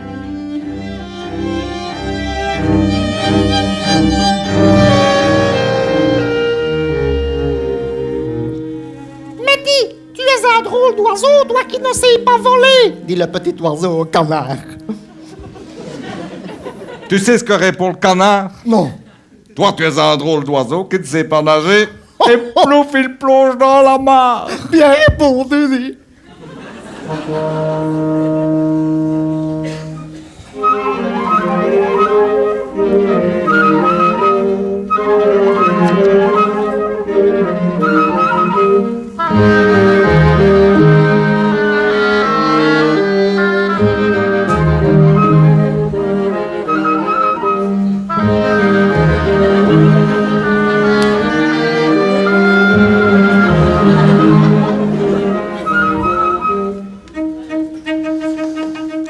Mais dis, tu es un drôle d'oiseau, toi qui ne sais pas voler, dit le petit oiseau au canard. Tu sais ce que répond le canard? Non. Toi, tu es un drôle d'oiseau qui ne sait pas nager. Et plouf, il plonge dans la mare. Bien répondu, dis.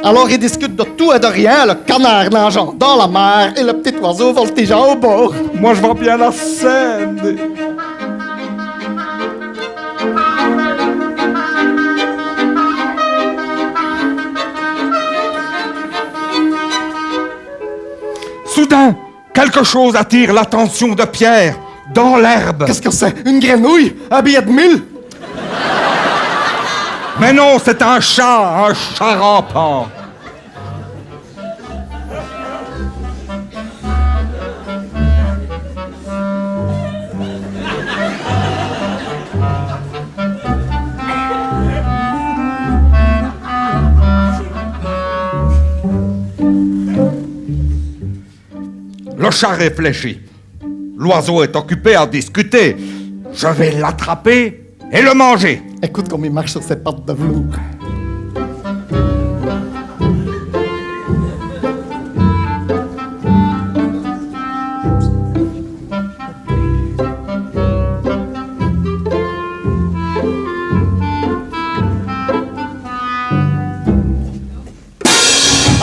Alors ils discutent de tout et de rien, le canard nageant dans la mer et le petit oiseau voltigeant au bord. Moi, je vois bien la scène. Soudain, quelque chose attire l'attention de Pierre dans l'herbe. Qu'est-ce que c'est? Une grenouille? Un billet de 1000? Mais non, c'est un chat rampant. Le chat réfléchit. L'oiseau est occupé à discuter. Je vais l'attraper et le manger. Écoute comme il marche sur ses pattes de velours.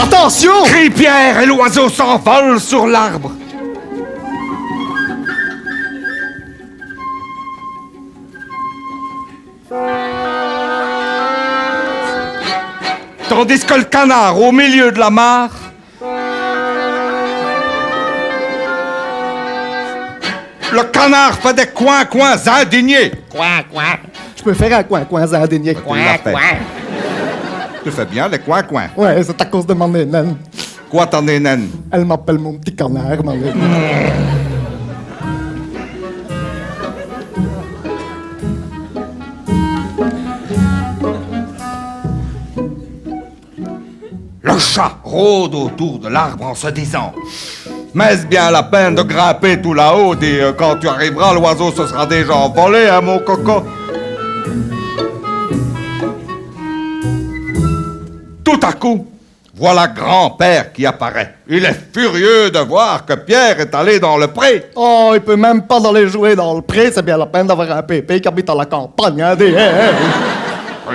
Attention! Crie Pierre et l'oiseau s'envole sur l'arbre. Tandis que le canard, au milieu de la mare, le canard fait des coins indignés. Coin. Je peux faire un coin indigné. Tu fais bien les coins. Ouais, c'est à cause de mon naine. Quoi, t'en es naine? Elle m'appelle mon petit canard, ma naine. le chat rôde autour de l'arbre en se disant: mais est-ce bien la peine de grimper tout là-haut et quand tu arriveras, l'oiseau se sera déjà envolé, hein, mon coco? Tout à coup, voilà grand-père qui apparaît. Il est furieux de voir que Pierre est allé dans le pré. Oh, il peut même pas aller jouer dans le pré, c'est bien la peine d'avoir un pépé qui habite à la campagne, hein, Oui,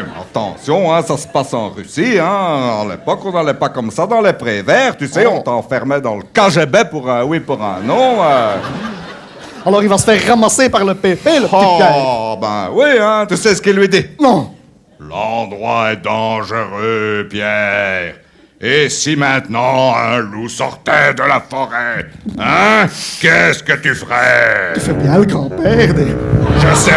mais attention, hein, ça se passe en Russie, hein. À l'époque, on n'allait pas comme ça dans les prés verts, tu sais, on t'enfermait dans le KGB pour un oui, pour un non. Alors il va se faire ramasser par le pépé, le petit Pierre. Oh, ben oui, hein, tu sais ce qu'il lui dit? Non. L'endroit est dangereux, Pierre. Et si maintenant un loup sortait de la forêt, hein? Qu'est-ce que tu ferais? Tu fais bien le grand-père, Je sais.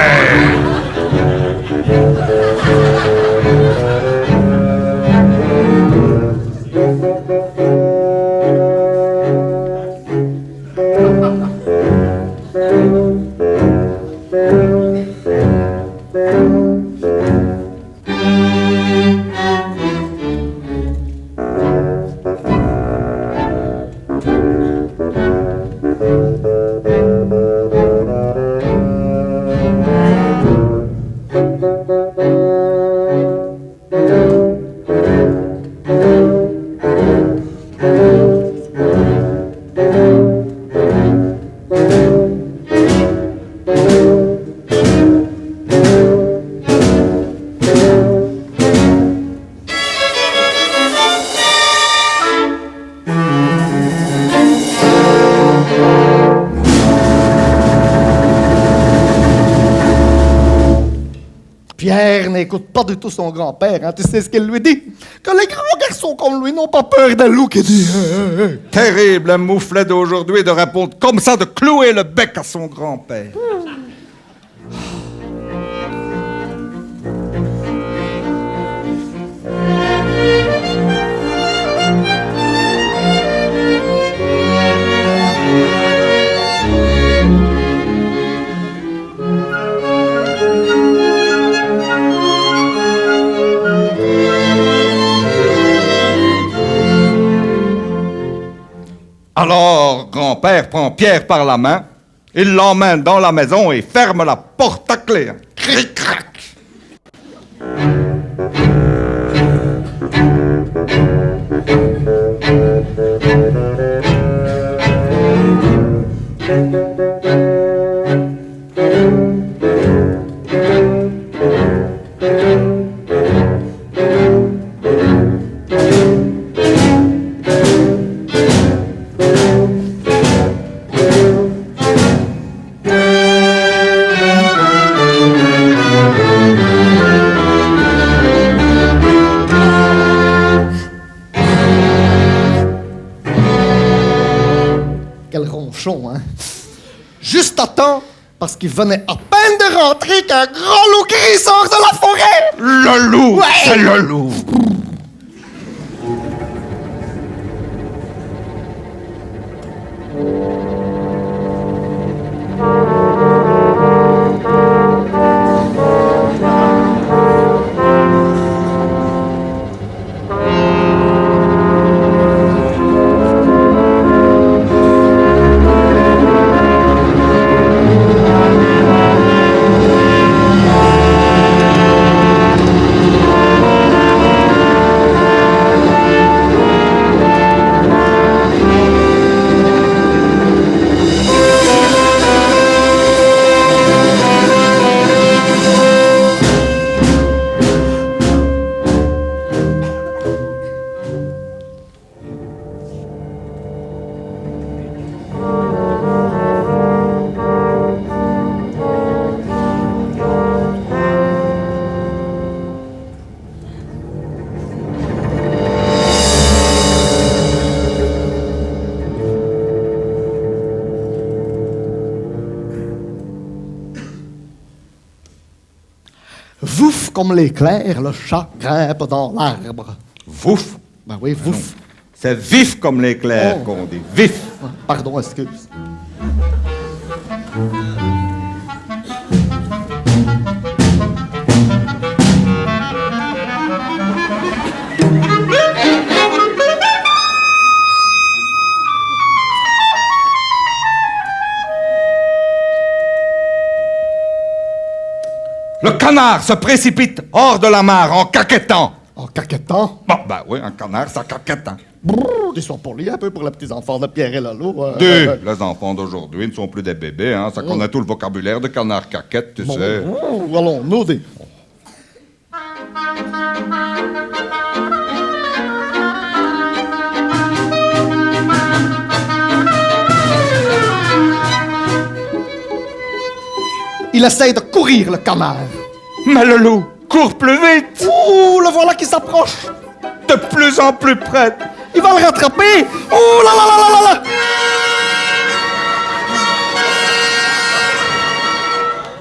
n'écoute pas du tout son grand-père. Hein. Tu sais ce qu'il lui dit? Que les grands garçons comme lui n'ont pas peur d'un loup qui dit... Terrible, un mouflet d'aujourd'hui de répondre comme ça, de clouer le bec à son grand-père. Alors, grand-père prend Pierre par la main, il l'emmène dans la maison et ferme la porte à clé. Cric-crac. Quel ronchon, hein? Juste à temps, parce qu'il venait à peine de rentrer qu'un grand loup gris sort de la forêt! Le loup! Ouais. C'est le loup! Vouf comme l'éclair, le chat grimpe dans l'arbre. Vouf? Ben oui, vouf. C'est vif comme l'éclair Oh. qu'on dit. Vif! Pardon, excuse. Le canard se précipite hors de la mare en caquettant. En caquettant? Bon, ben oui, un canard, ça caquette. Hein. Brrr, ils sont polis un peu pour les petits enfants de Pierre et Lalo. Les enfants d'aujourd'hui ne sont plus des bébés, hein. Ça connaît tout le vocabulaire de canard caquette, tu sais. Allons, nous des... Il essaye de courir, le canard. Mais le loup court plus vite, Ouh, le voilà qui s'approche. de plus en plus près. Il va le rattraper. Oh là là là là là là.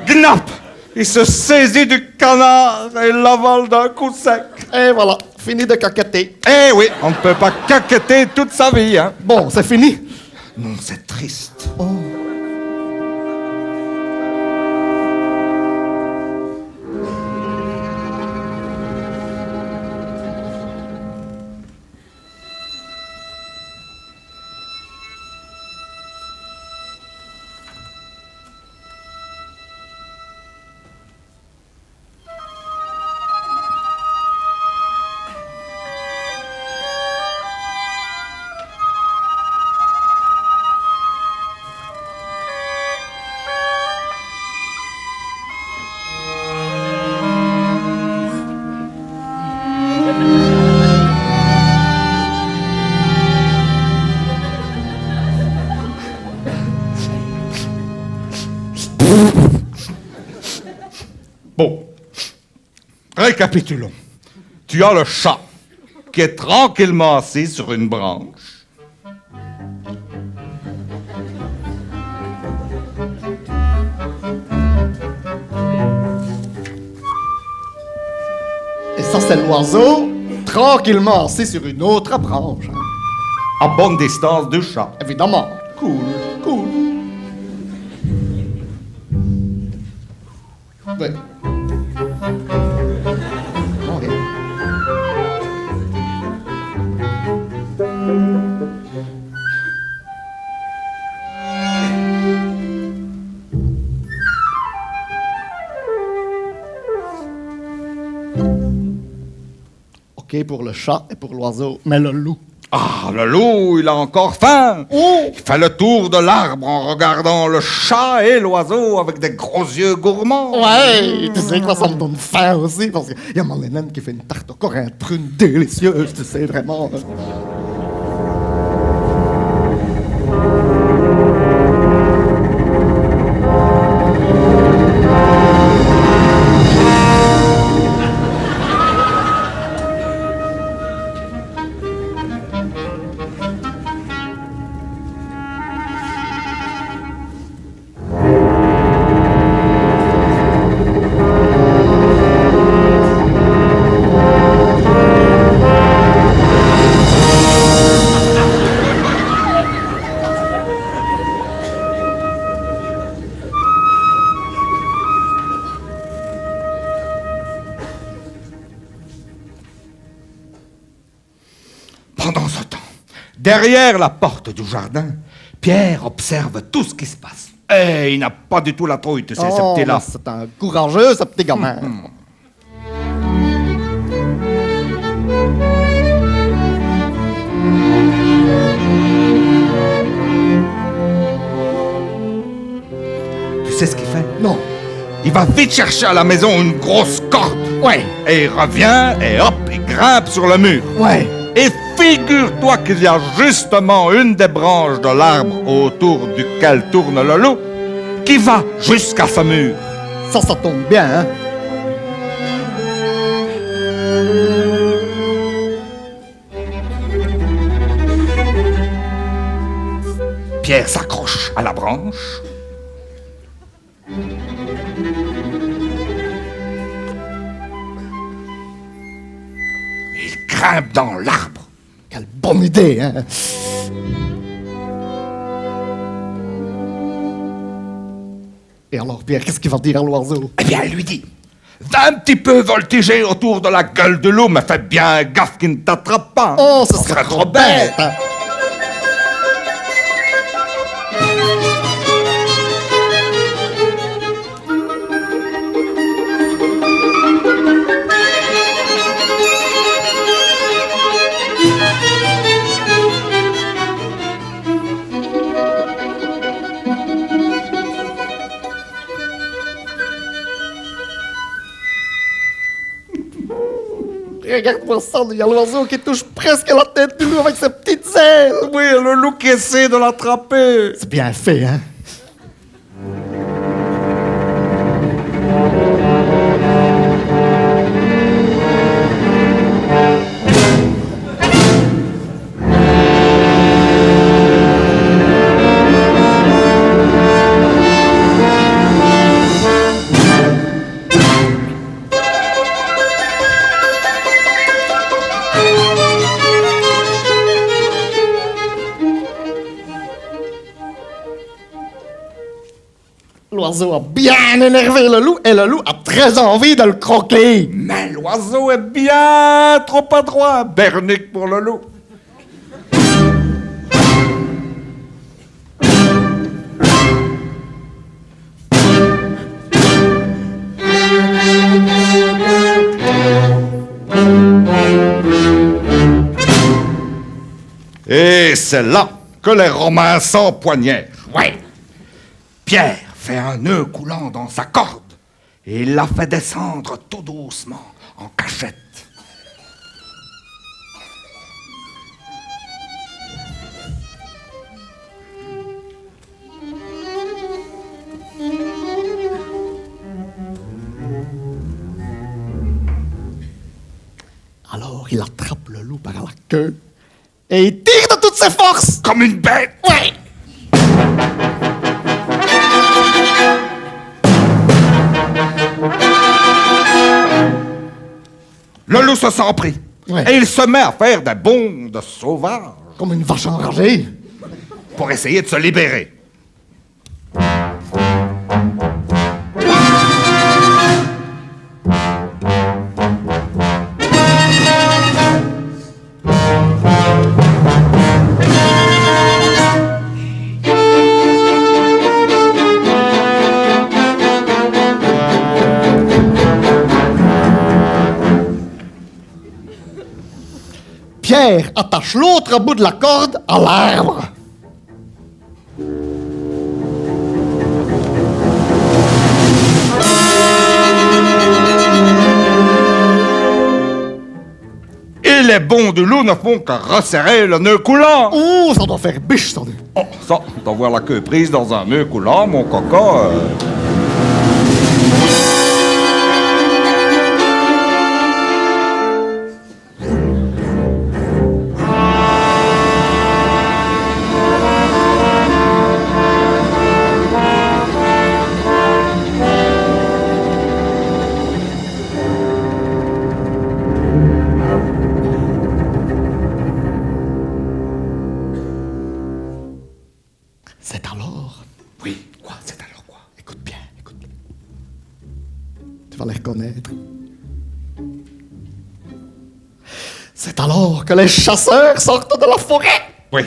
Gnap! Il se saisit du canard et l'avale d'un coup sec. Et voilà, fini de caqueter. Eh oui, on ne peut pas caqueter toute sa vie, hein. Bon, c'est fini. Non, c'est triste. Oh. Récapitulons. Tu as le chat qui est tranquillement assis sur une branche. Et ça, c'est l'oiseau, tranquillement assis sur une autre branche. Hein. À bonne distance du chat. Évidemment. Cool, cool. Ouais. Ok. Ok pour le chat et pour l'oiseau, mais le loup. Ah, le loup, il a encore faim. Oh! Il fait le tour de l'arbre en regardant le chat et l'oiseau avec des gros yeux gourmands. Ouais, tu sais quoi, ça me donne faim aussi, parce qu'il y a mon Hélène qui fait une tarte aux corinnes prune délicieuse, tu sais, vraiment. Pendant ce temps, derrière la porte du jardin, Pierre observe tout ce qui se passe. Et il n'a pas du tout la trouille, tu sais, ce petit-là. C'est un courageux, ce petit gamin. Tu sais ce qu'il fait? Non. Il va vite chercher à la maison une grosse corde. Ouais. Et il revient et hop, il grimpe sur le mur. Ouais. Et figure-toi qu'il y a justement une des branches de l'arbre autour duquel tourne le loup qui va jusqu'à ce mur. Ça tombe bien, hein. Pierre s'accroche à la branche. Il grimpe dans l'arbre. Quelle bonne idée, hein. Et alors, Pierre, qu'est-ce qu'il va dire à l'oiseau? Eh bien, il lui dit: va un petit peu voltiger autour de la gueule de loup, mais fais bien gaffe qu'il ne t'attrape pas. Oh, ce serait trop bête, hein. Regarde-moi ça, il y a l'oiseau qui touche presque la tête du loup avec ses petites ailes. Oui, le loup qui essaie de l'attraper. C'est bien fait, hein. L'oiseau a bien énervé le loup et le loup a très envie de le croquer. Mais l'oiseau est bien trop adroit, bernique pour le loup. Et c'est là que les Romains s'empoignèrent. Ouais. Pierre fait un nœud coulant dans sa corde et il la fait descendre tout doucement en cachette. loup par la queue et il tire de toutes ses forces. Comme une bête. Ouais. Le loup se sent pris. Ouais. Et il se met à faire des bonds de sauvage Comme une vache enragée. pour essayer de se libérer. Pierre attache l'autre bout de la corde à l'arbre. Et les bonds du loup ne font que resserrer le nœud coulant. Oh, ça doit faire biche, ça. Oh, ça, d'avoir la queue prise dans un nœud coulant, mon coco. C'est alors. Oui, quoi, c'est alors quoi? Écoute bien, écoute bien. Tu vas les reconnaître. C'est alors que les chasseurs sortent de la forêt. Oui,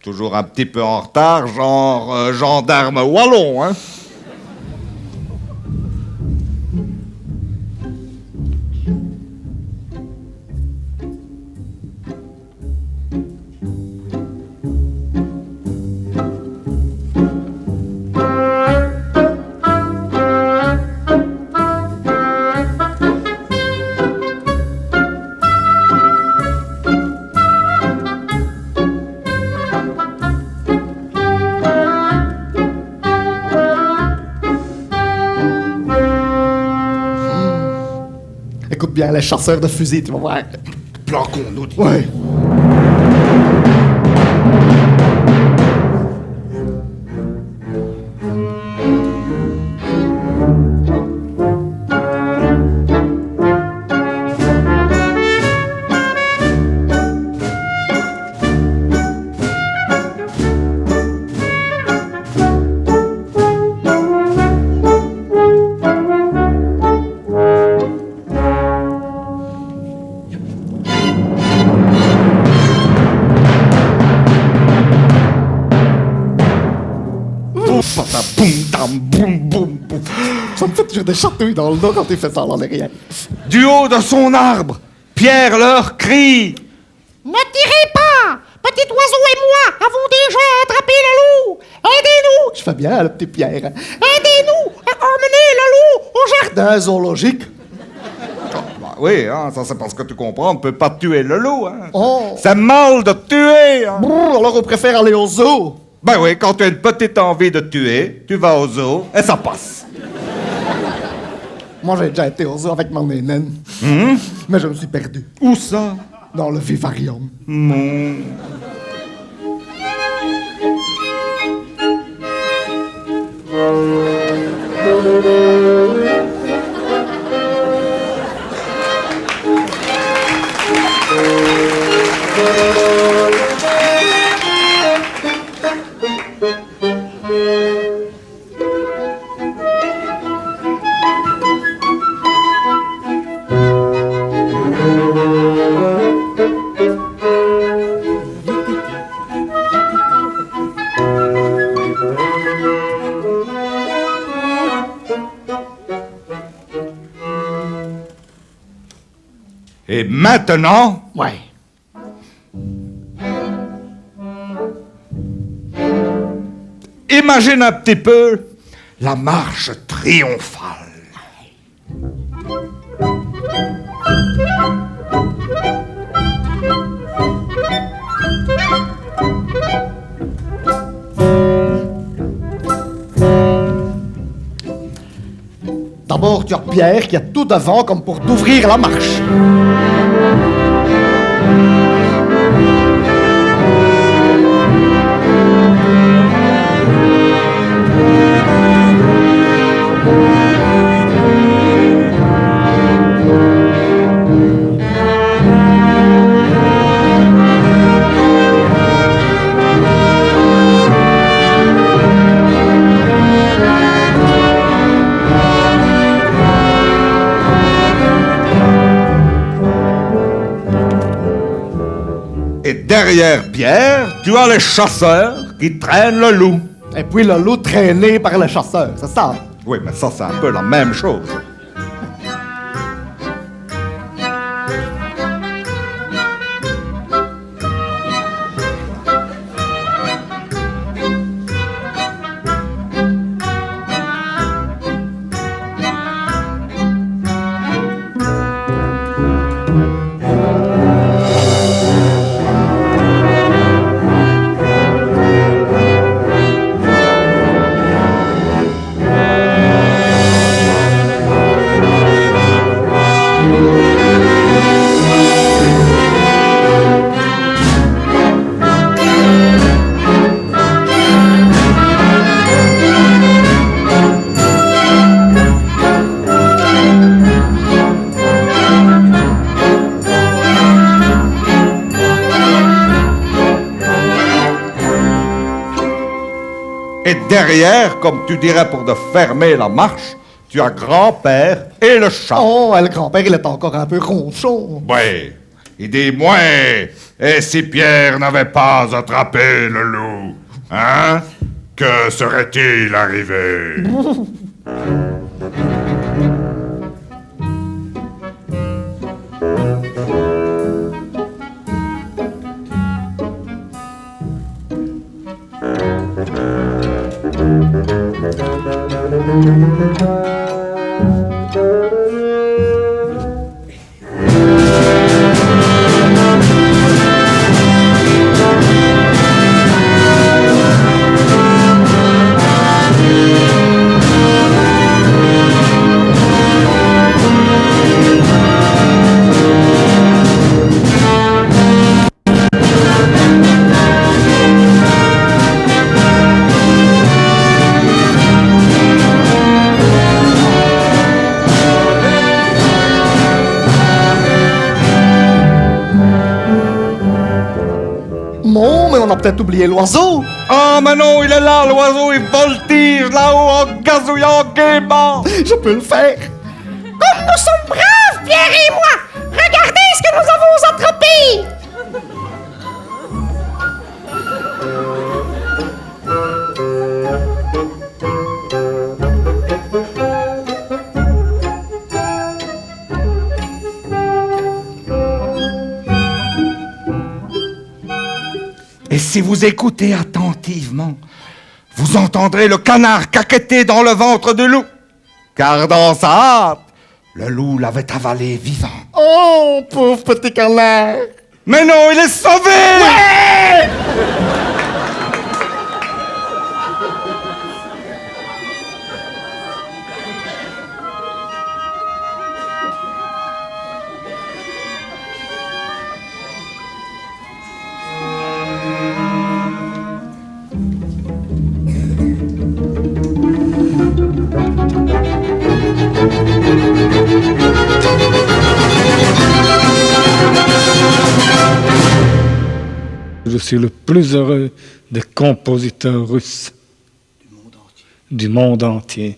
toujours un petit peu en retard, genre gendarme wallon, hein? Écoute bien, les chasseurs de fusils, tu vas voir. Plan qu'on nous dit. Ouais. Boum, dam, boum, boum, boum. Ça me fait toujours des chatouilles dans le dos quand tu fais ça, là, derrière. Du haut de son arbre, Pierre leur crie. Ne tirez pas! Petit oiseau et moi avons déjà attrapé le loup! Aidez-nous! Je fais bien, le petit Pierre. Aidez-nous à emmener le loup au jardin! D'un zoologique. Bah oui, hein, ça c'est parce que tu comprends, on ne peut pas tuer le loup. Hein. Oh. C'est mal de tuer. Hein. Brrr, alors on préfère aller au zoo. Ben oui, quand tu as une petite envie de tuer, tu vas au zoo et ça passe. Moi, j'ai déjà été au zoo avec mon naine. Mais je me suis perdu. Où ça? Dans le vivarium. Mon... Et maintenant, Ouais. imagine un petit peu la marche triomphale. D'abord, tu as Pierre qui a tout devant comme pour t'ouvrir la marche. derrière Pierre, tu as les chasseurs qui traînent le loup. Et puis le loup traîné par le chasseur, c'est ça? Oui, mais ça, c'est un peu la même chose. Et derrière, comme tu dirais pour de fermer la marche, tu as grand-père et le chat. Oh, le grand-père, il est encore un peu ronchon. Ouais, il dit, moi, et si Pierre n'avait pas attrapé le loup, hein, que serait-il arrivé? Non, mais on a peut-être oublié l'oiseau. Ah, mais non, il est là, l'oiseau, il voltige là-haut en gazouillant gaiement. Je peux le faire. Comme nous sommes braves, Pierre et moi! Regardez ce que nous avons attrapé! Et si vous écoutez attentivement, vous entendrez le canard caqueter dans le ventre du loup. Car dans sa hâte, le loup l'avait avalé vivant. Oh, pauvre petit canard. Mais non, il est sauvé! Ouais! Je suis le plus heureux des compositeurs russes du monde entier.